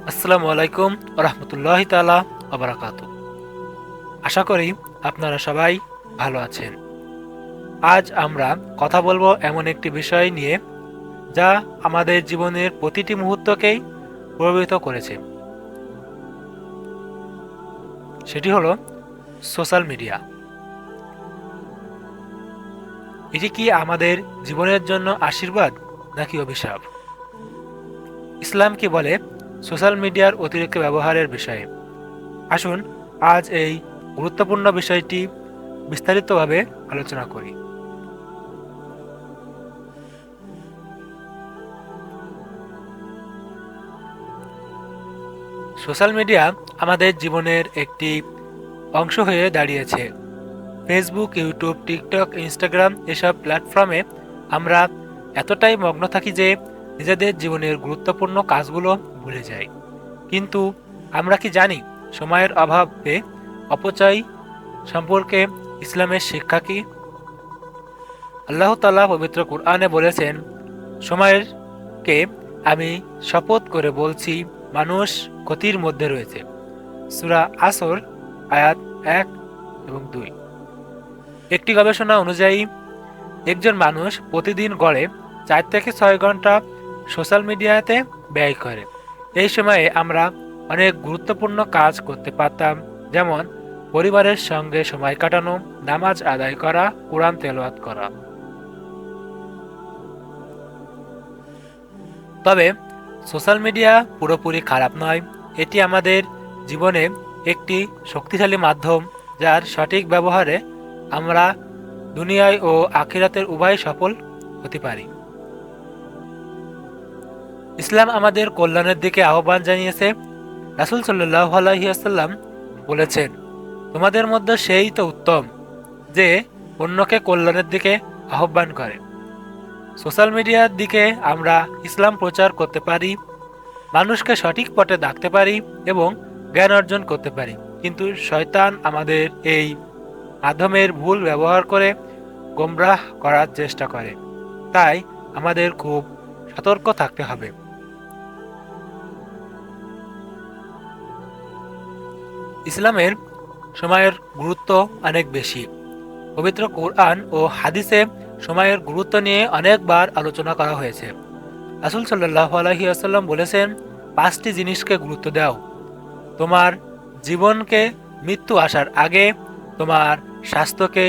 আসসালামু আলাইকুম রহমতুল্লাহ তাআলা ওয়া বারাকাতুহু। আশা করি আপনারা সবাই ভালো আছেন। আজ আমরা কথা বলবো এমন একটি বিষয় নিয়ে যা আমাদের জীবনের প্রতিটি মুহূর্তকেই প্রভাবিত করেছে। সেটি হলো সোশ্যাল মিডিয়া। এটি কি আমাদের জীবনের জন্য আশীর্বাদ নাকি অভিশাপ? ইসলাম কি বলে সোশ্যাল মিডিয়ার অতিরিক্ত ব্যবহারের বিষয়ে? আসুন আজ এই গুরুত্বপূর্ণ বিষয়টি বিস্তারিতভাবে আলোচনা করি। সোশ্যাল মিডিয়া আমাদের জীবনের একটি অংশ হয়ে দাঁড়িয়েছে। ফেসবুক, ইউটিউব, টিকটক, ইনস্টাগ্রাম এসব প্ল্যাটফর্মে আমরা এতটাই মগ্ন থাকি যে নিজেদের জীবনের গুরুত্বপূর্ণ কাজগুলো ভুলে যাই। কিন্তু আমরা কি জানি সময়ের অভাবে অপচয় সম্পর্কে ইসলামের শিক্ষা কি? আল্লাহ তাআলা পবিত্র কুরআনে বলেছেন, সময়েরকে আমি শপথ করে বলছি, মানুষ ক্ষতির মধ্যে রয়েছে। সূরা আসর আয়াত 1 এবং 2। একটি গবেষণা অনুযায়ী একজন মানুষ প্রতিদিন গড়ে 4 থেকে 6 ঘন্টা সোশ্যাল মিডিয়াতে ব্যয় করে। এই সময়ে আমরা অনেক গুরুত্বপূর্ণ কাজ করতে পারতাম, যেমন পরিবারের সঙ্গে সময় কাটানো, নামাজ আদায় করা, কোরআন তেলাওয়াত করা। তবে সোশ্যাল মিডিয়া পুরোপুরি খারাপ নয়। এটি আমাদের জীবনে একটি শক্তিশালী মাধ্যম, যার সঠিক ব্যবহারে আমরা দুনিয়ায় ও আখিরাতের উভয় সফল হতে পারি। ইসলাম আমাদের কল্যাণের দিকে আহ্বান জানিয়েছে। রাসূল সাল্লাল্লাহু আলাইহি ওয়াসাল্লাম বলেছেন, তোমাদের মধ্যে সেই তো উত্তম যে অন্যকে কল্যাণের দিকে আহ্বান করে। সোশ্যাল মিডিয়ার দিকে আমরা ইসলাম প্রচার করতে পারি, মানুষকে সঠিক পথে ডাকতে পারি এবং জ্ঞান অর্জন করতে পারি। কিন্তু শয়তান আমাদের এই মাধ্যমের ভুল ব্যবহার করে গোমরাহ করার চেষ্টা করে। তাই আমাদের খুব সতর্ক থাকতে হবে। ইসলামের সময়ের গুরুত্ব অনেক বেশি। পবিত্র কোরআন ও হাদিসে সময়ের গুরুত্ব নিয়ে অনেকবার আলোচনা করা হয়েছে। রাসূল সাল্লাল্লাহু আলাইহি ওয়াসাল্লাম বলেছেন, 5টি জিনিসকে গুরুত্ব দাও। তোমার জীবনকে মৃত্যু আসার আগে, তোমার স্বাস্থ্যকে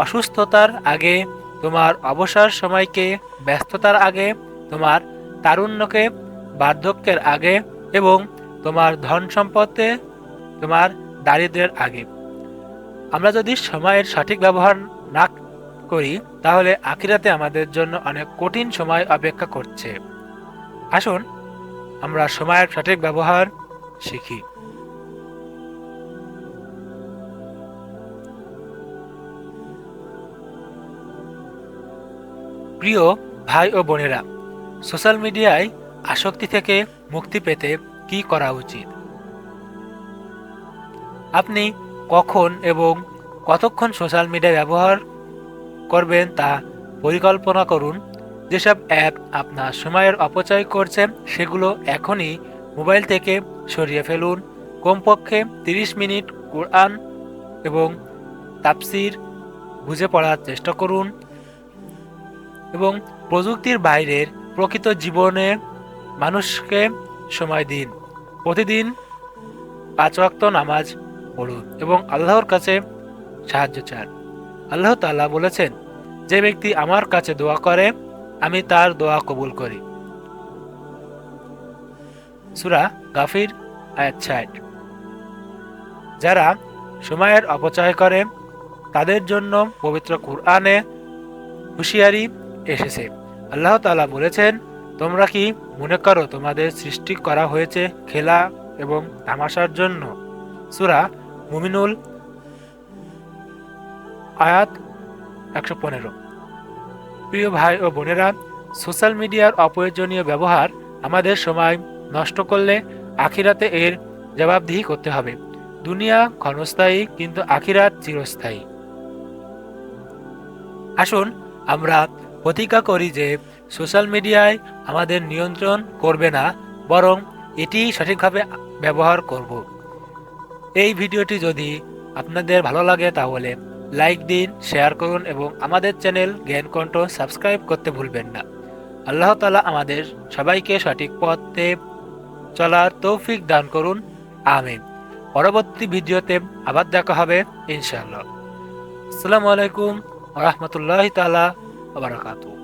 অসুস্থতার আগে, তোমার অবসর সময়কে ব্যস্ততার আগে, তোমার তারুণ্যকে বার্ধক্যের আগে এবং তোমার ধন সম্পদে তোমার দারিদ্র্যের আগে। আমরা যদি সময়ের সঠিক ব্যবহার না করি, তাহলে আখিরাতে আমাদের জন্য অনেক কঠিন সময় অপেক্ষা করছে। আসুন আমরা সময়ের সঠিক ব্যবহার শিখি। প্রিয় ভাই ও বোনেরা, সোশ্যাল মিডিয়ায় আসক্তি থেকে মুক্তি পেতে কি করা উচিত? আপনি কখন এবং কতক্ষণ সোশ্যাল মিডিয়া ব্যবহার করবেন তা পরিকল্পনা করুন। যেসব অ্যাপ আপনার সময়ের অপচয় করছে সেগুলো এখনই মোবাইল থেকে সরিয়ে ফেলুন। কমপক্ষে 30 মিনিট কোরআন এবং তাফসীর বুঝে পড়ার চেষ্টা করুন এবং প্রযুক্তির বাইরের প্রকৃত জীবনে মানুষকে সময় দিন। প্রতিদিন 5 ওয়াক্ত নামাজ পড়ুন এবং আল্লাহর কাছে সাহায্য চান। আল্লাহ তাআলা বলেছেন, যে ব্যক্তি আমার কাছে দোয়া করে আমি তার দোয়া কবুল করি। সূরা গাফির আয়াত 60। যারা সময়ের অপচয় করে তাদের জন্য পবিত্র কুরআনে হুঁশিয়ারি এসেছে। আল্লাহ তাআলা বলেছেন, তোমরা কি মনে করো তোমাদের সৃষ্টি করা হয়েছে খেলা এবং তামাশার জন্য? সূরা মুমিনুল আয়াত 115। প্রিয় ভাই ও বোনেরা, সোশ্যাল মিডিয়ার অপ্রয়োজনীয় ব্যবহার আমাদের সময় নষ্ট করলে আখিরাতে এর জবাবদিহি করতে হবে। দুনিয়া ক্ষণস্থায়ী, কিন্তু আখিরাত চিরস্থায়ী। আসুন আমরা প্রতিজ্ঞা করি যে সোশ্যাল মিডিয়ায় আমাদের নিয়ন্ত্রণ করবে না, বরং এটি সঠিকভাবে ব্যবহার করব। এই ভিডিওটি যদি আপনাদের ভালো লাগে তাহলে লাইক দিন, শেয়ার করুন এবং আমাদের চ্যানেল জ্ঞান কণ্ঠ সাবস্ক্রাইব করতে ভুলবেন না। আল্লাহ তাআলা আমাদের সবাইকে সঠিক পথে চলার তৌফিক দান করুন, আমিন। পরবর্তী ভিডিওতে আবার দেখা হবে ইনশাআল্লাহ। আসসালামু আলাইকুম ওয়া রাহমাতুল্লাহি তাআলা ওয়া বারাকাতুহু।